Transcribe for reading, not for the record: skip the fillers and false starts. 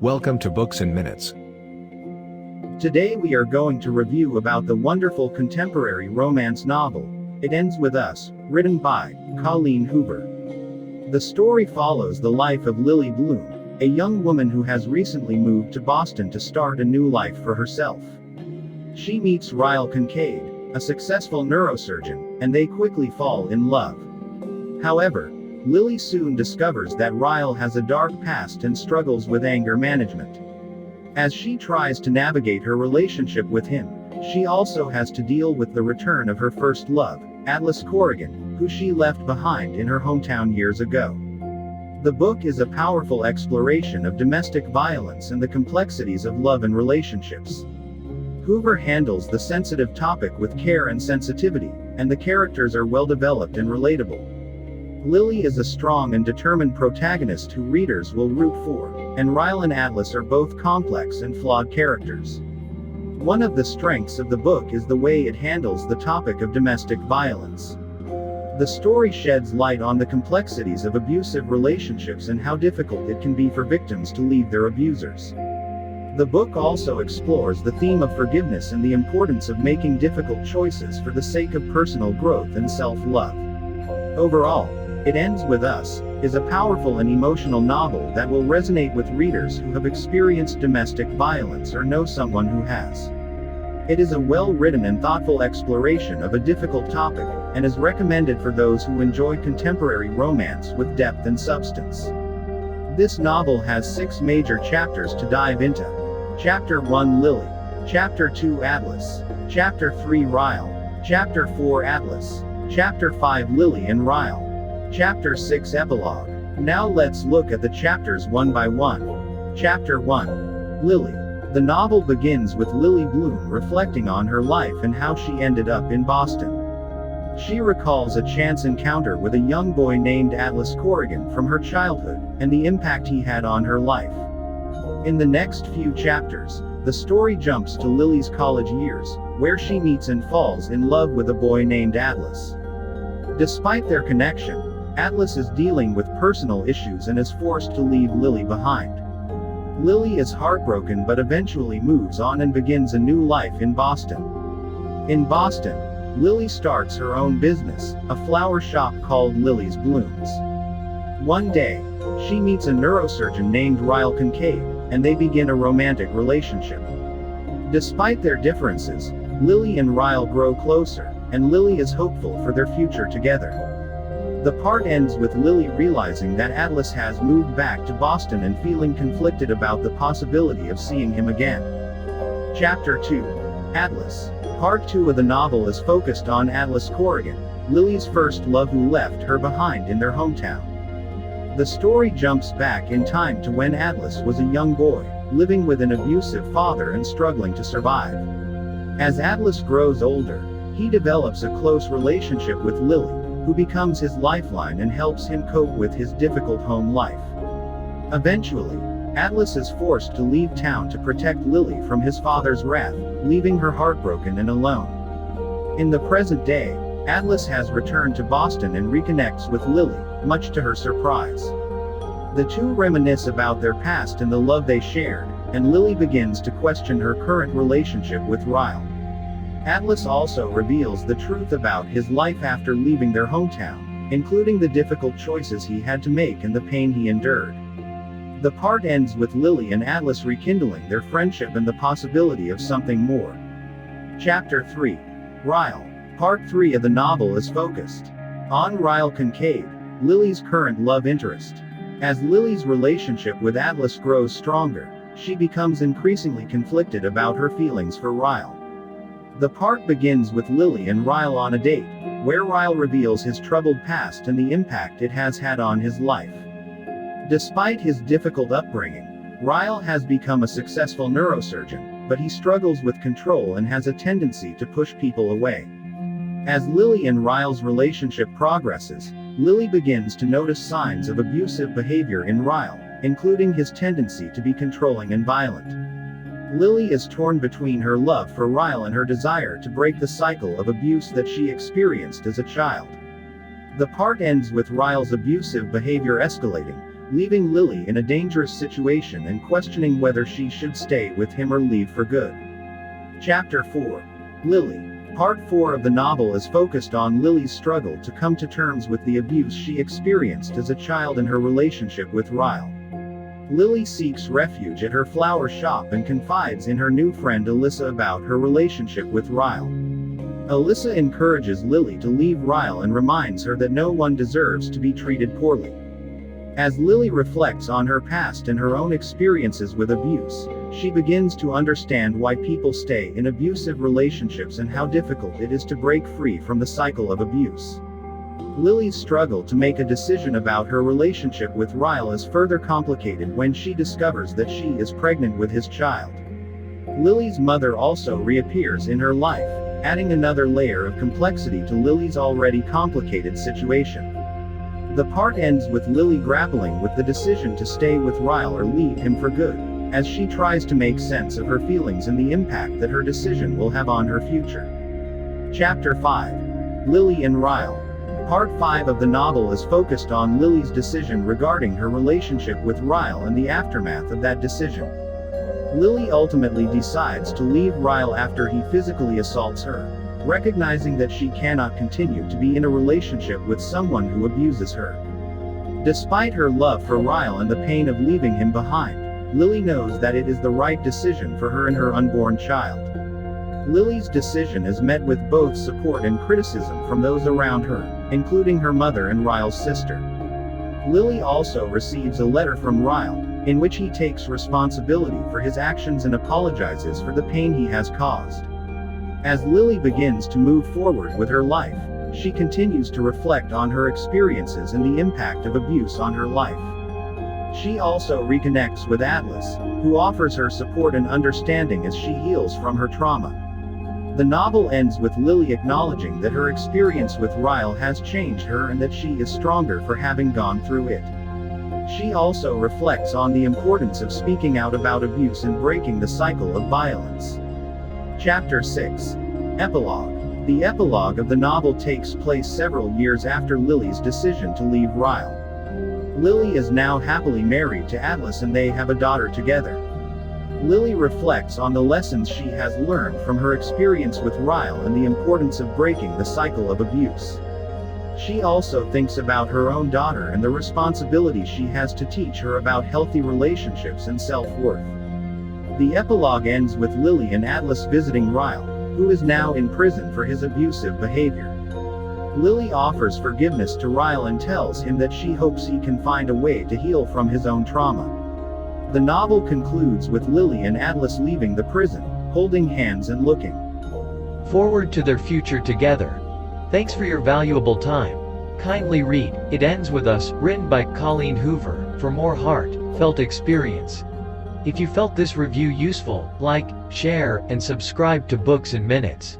Welcome to Books in Minutes. Today we are going to review about the wonderful contemporary romance novel, It Ends With Us, written by Colleen Hoover. The story follows the life of Lily Bloom, a young woman who has recently moved to Boston to start a new life for herself. She meets Ryle Kincaid, a successful neurosurgeon, and they quickly fall in love. However, Lily soon discovers that Ryle has a dark past and struggles with anger management. As she tries to navigate her relationship with him, she also has to deal with the return of her first love, Atlas Corrigan, who she left behind in her hometown years ago. The book is a powerful exploration of domestic violence and the complexities of love and relationships. Hoover handles the sensitive topic with care and sensitivity, and the characters are well developed and relatable. Lily is a strong and determined protagonist who readers will root for, and Ryle and Atlas are both complex and flawed characters. One of the strengths of the book is the way it handles the topic of domestic violence. The story sheds light on the complexities of abusive relationships and how difficult it can be for victims to leave their abusers. The book also explores the theme of forgiveness and the importance of making difficult choices for the sake of personal growth and self-love. Overall, It Ends With Us is a powerful and emotional novel that will resonate with readers who have experienced domestic violence or know someone who has. It is a well-written and thoughtful exploration of a difficult topic, and is recommended for those who enjoy contemporary romance with depth and substance. This novel has 6 major chapters to dive into. Chapter 1 Lily, Chapter 2 Atlas, Chapter 3 Ryle, Chapter 4 Atlas, Chapter 5 Lily and Ryle, Chapter 6 Epilogue. Now let's look at the chapters one by one. Chapter 1. Lily. The novel begins with Lily Bloom reflecting on her life and how she ended up in Boston. She recalls a chance encounter with a young boy named Atlas Corrigan from her childhood, and the impact he had on her life. In the next few chapters, the story jumps to Lily's college years, where she meets and falls in love with a boy named Atlas. Despite their connection, Atlas is dealing with personal issues and is forced to leave Lily behind. Lily is heartbroken but eventually moves on and begins a new life in Boston. In Boston, Lily starts her own business, a flower shop called Lily's Blooms. One day, she meets a neurosurgeon named Ryle Kincaid, and they begin a romantic relationship. Despite their differences, Lily and Ryle grow closer, and Lily is hopeful for their future together. The part ends with Lily realizing that Atlas has moved back to Boston and feeling conflicted about the possibility of seeing him again. Chapter 2. Atlas. Part 2 of the novel is focused on Atlas Corrigan, Lily's first love who left her behind in their hometown. The story jumps back in time to when Atlas was a young boy, living with an abusive father and struggling to survive. As Atlas grows older, he develops a close relationship with Lily, who becomes his lifeline and helps him cope with his difficult home life. Eventually, Atlas is forced to leave town to protect Lily from his father's wrath, leaving her heartbroken and alone. In the present day, Atlas has returned to Boston and reconnects with Lily, much to her surprise. The two reminisce about their past and the love they shared, and Lily begins to question her current relationship with Ryle. Atlas also reveals the truth about his life after leaving their hometown, including the difficult choices he had to make and the pain he endured. The part ends with Lily and Atlas rekindling their friendship and the possibility of something more. Chapter 3. Ryle. Part 3 of the novel is focused on Ryle Kincaid, Lily's current love interest. As Lily's relationship with Atlas grows stronger, she becomes increasingly conflicted about her feelings for Ryle. The part begins with Lily and Ryle on a date, where Ryle reveals his troubled past and the impact it has had on his life. Despite his difficult upbringing, Ryle has become a successful neurosurgeon, but he struggles with control and has a tendency to push people away. As Lily and Ryle's relationship progresses, Lily begins to notice signs of abusive behavior in Ryle, including his tendency to be controlling and violent. Lily is torn between her love for Ryle and her desire to break the cycle of abuse that she experienced as a child. The part ends with Ryle's abusive behavior escalating, leaving Lily in a dangerous situation and questioning whether she should stay with him or leave for good. Chapter 4. Lily. Part 4 of the novel is focused on Lily's struggle to come to terms with the abuse she experienced as a child and her relationship with Ryle. Lily seeks refuge at her flower shop and confides in her new friend Alyssa about her relationship with Ryle. Alyssa encourages Lily to leave Ryle and reminds her that no one deserves to be treated poorly. As Lily reflects on her past and her own experiences with abuse, she begins to understand why people stay in abusive relationships and how difficult it is to break free from the cycle of abuse. Lily's struggle to make a decision about her relationship with Ryle is further complicated when she discovers that she is pregnant with his child. Lily's mother also reappears in her life, adding another layer of complexity to Lily's already complicated situation. The part ends with Lily grappling with the decision to stay with Ryle or leave him for good, as she tries to make sense of her feelings and the impact that her decision will have on her future. Chapter 5. Lily and Ryle. Part 5 of the novel is focused on Lily's decision regarding her relationship with Ryle and the aftermath of that decision. Lily ultimately decides to leave Ryle after he physically assaults her, recognizing that she cannot continue to be in a relationship with someone who abuses her. Despite her love for Ryle and the pain of leaving him behind, Lily knows that it is the right decision for her and her unborn child. Lily's decision is met with both support and criticism from those around her, including her mother and Ryle's sister. Lily also receives a letter from Ryle, in which he takes responsibility for his actions and apologizes for the pain he has caused. As Lily begins to move forward with her life, she continues to reflect on her experiences and the impact of abuse on her life. She also reconnects with Atlas, who offers her support and understanding as she heals from her trauma. The novel ends with Lily acknowledging that her experience with Ryle has changed her and that she is stronger for having gone through it. She also reflects on the importance of speaking out about abuse and breaking the cycle of violence. Chapter 6. Epilogue. The epilogue of the novel takes place several years after Lily's decision to leave Ryle. Lily is now happily married to Atlas and they have a daughter together. Lily reflects on the lessons she has learned from her experience with Ryle and the importance of breaking the cycle of abuse. She also thinks about her own daughter and the responsibility she has to teach her about healthy relationships and self-worth. The epilogue ends with Lily and Atlas visiting Ryle, who is now in prison for his abusive behavior. Lily offers forgiveness to Ryle and tells him that she hopes he can find a way to heal from his own trauma. The novel concludes with Lily and Atlas leaving the prison, holding hands and looking forward to their future together. Thanks for your valuable time. Kindly read It Ends With Us, written by Colleen Hoover, for more heartfelt experience. If you felt this review useful, like, share, and subscribe to Books in Minutes.